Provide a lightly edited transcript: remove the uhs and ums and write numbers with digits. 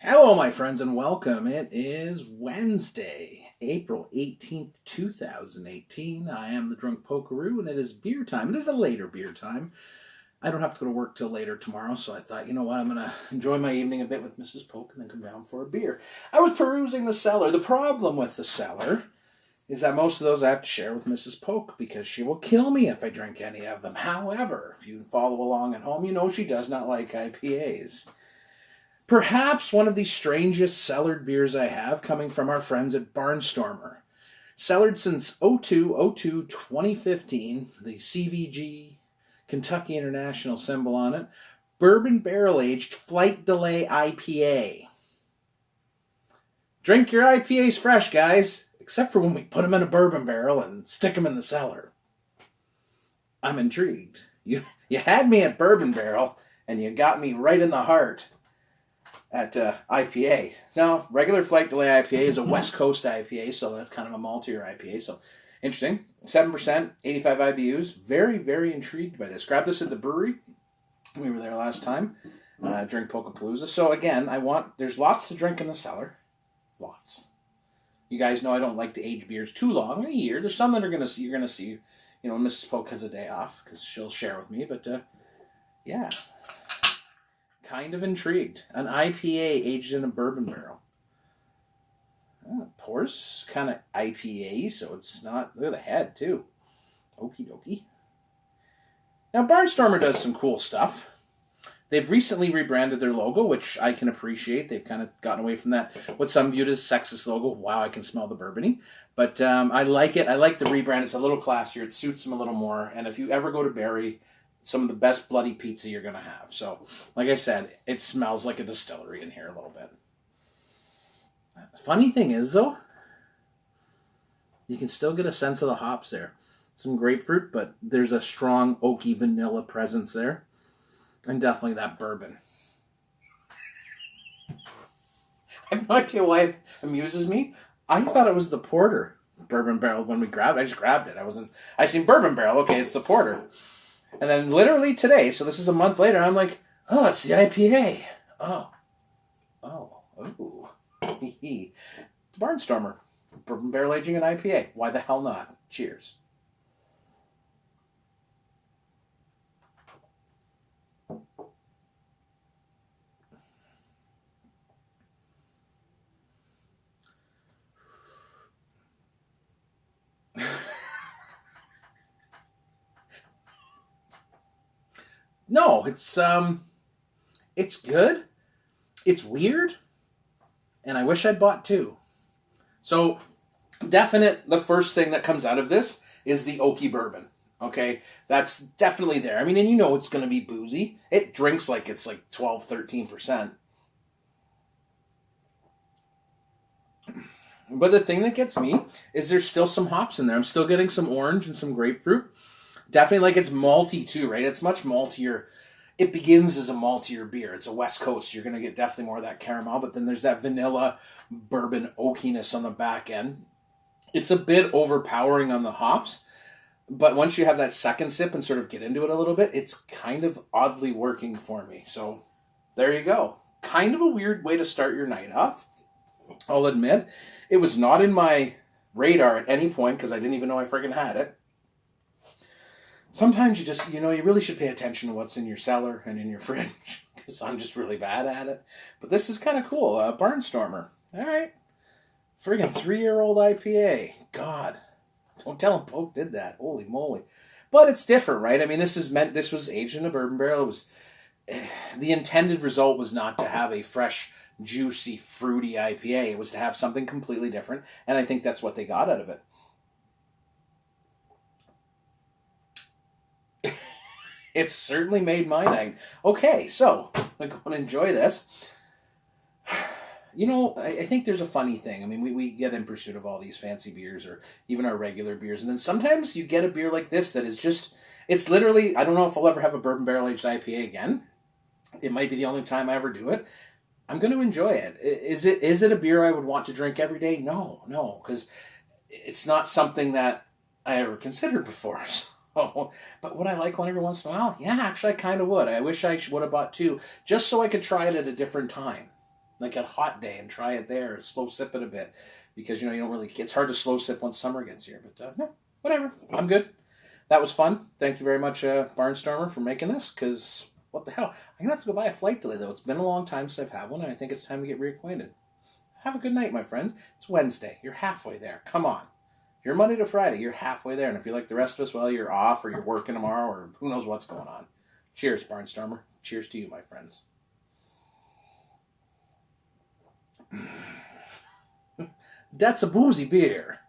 Hello, my friends, and welcome. It is Wednesday, April 18th, 2018. I am the Drunk Pokeroo, and it is beer time. It is a later beer time. I don't have to go to work till later tomorrow, so I thought, you know what, I'm going to enjoy my evening a bit with Mrs. Poke and then come down for a beer. I was perusing the cellar. The problem with the cellar is that most of those I have to share with Mrs. Poke because she will kill me if I drink any of them. However, if you follow along at home, you know she does not like IPAs. Perhaps one of the strangest cellared beers I have coming from our friends at Barnstormer. Cellared since 2015, the CVG Kentucky International symbol on it. Bourbon barrel-aged flight delay IPA. Drink your IPAs fresh, guys, except for when we put them in a bourbon barrel and stick them in the cellar. I'm intrigued. You had me at bourbon barrel, and you got me right in the heart at IPA. Now, regular flight delay IPA is a West Coast IPA, so that's kind of a maltier IPA. So, interesting. 7%, 85 IBUs. Very, very intrigued by this. Grabbed this at the brewery. We were there last time. Drink Pokapalooza. So, again, there's lots to drink in the cellar. Lots. You guys know I don't like to age beers too long. A year. There's some that you're going to see. You know, Mrs. Poke has a day off because she'll share with me. But, yeah. Kind of intrigued. An IPA aged in a bourbon barrel. Pours kind of IPA, so it's not... Look at the head, too. Okie dokie. Now, Barnstormer does some cool stuff. They've recently rebranded their logo, which I can appreciate. They've kind of gotten away from that, what some viewed as sexist logo. Wow, I can smell the bourbony. But I like it. I like the rebrand. It's a little classier. It suits them a little more. And if you ever go to Barrie, some of the best bloody pizza you're going to have. So, like I said, it smells like a distillery in here a little bit. The funny thing is, though, you can still get a sense of the hops there. Some grapefruit, but there's a strong oaky vanilla presence there. And definitely that bourbon. I have no idea why it amuses me. I thought it was the porter bourbon barrel when we grabbed it. I just grabbed it. I seen bourbon barrel. Okay, it's the porter. And then literally today, so this is a month later, I'm like, oh, it's the IPA. Oh. Barnstormer. Bourbon barrel aging an IPA. Why the hell not? Cheers. No, it's good. It's weird. And I wish I'd bought two. So, the first thing that comes out of this is the oaky bourbon. Okay? That's definitely there. I mean, and you know it's going to be boozy. It drinks like it's like 12, 13%. But the thing that gets me is there's still some hops in there. I'm still getting some orange and some grapefruit. Definitely like it's malty too, right? It's much maltier. It begins as a maltier beer. It's a West Coast. You're going to get definitely more of that caramel, but then there's that vanilla bourbon oakiness on the back end. It's a bit overpowering on the hops, but once you have that second sip and sort of get into it a little bit, it's kind of oddly working for me. So there you go. Kind of a weird way to start your night off. I'll admit, it was not in my radar at any point because I didn't even know I friggin' had it. Sometimes you really should pay attention to what's in your cellar and in your fridge because I'm just really bad at it. But this is kind of cool. Barnstormer. All right. Friggin' 3-year-old IPA. God. Don't tell him Poke did that. Holy moly. But it's different, right? I mean, this was aged in a bourbon barrel. The intended result was not to have a fresh, juicy, fruity IPA. It was to have something completely different. And I think that's what they got out of it. It's certainly made my night. Okay, so I'm going to enjoy this. You know, I think there's a funny thing. I mean, we get in pursuit of all these fancy beers or even our regular beers. And then sometimes you get a beer like this that is just, it's literally, I don't know if I'll ever have a bourbon barrel-aged IPA again. It might be the only time I ever do it. I'm going to enjoy it. Is it a beer I would want to drink every day? No, because it's not something that I ever considered before. But would I like one every once in a while? Yeah, actually, I kind of would. I wish I would have bought two, just so I could try it at a different time. like a hot day and try it there, slow sip it a bit, because you don't really. It's hard to slow sip once summer gets here. But no, whatever. I'm good. That was fun. Thank you very much, Barnstormer, for making this. Because what the hell, I'm gonna have to go buy a flight delay though. It's been a long time since I've had one, and I think it's time to get reacquainted. Have a good night, my friends. It's Wednesday. You're halfway there. Come on. If you're Monday to Friday, you're halfway there. And if you're like the rest of us, well, you're off or you're working tomorrow or who knows what's going on. Cheers, Barnstormer. Cheers to you, my friends. That's a boozy beer.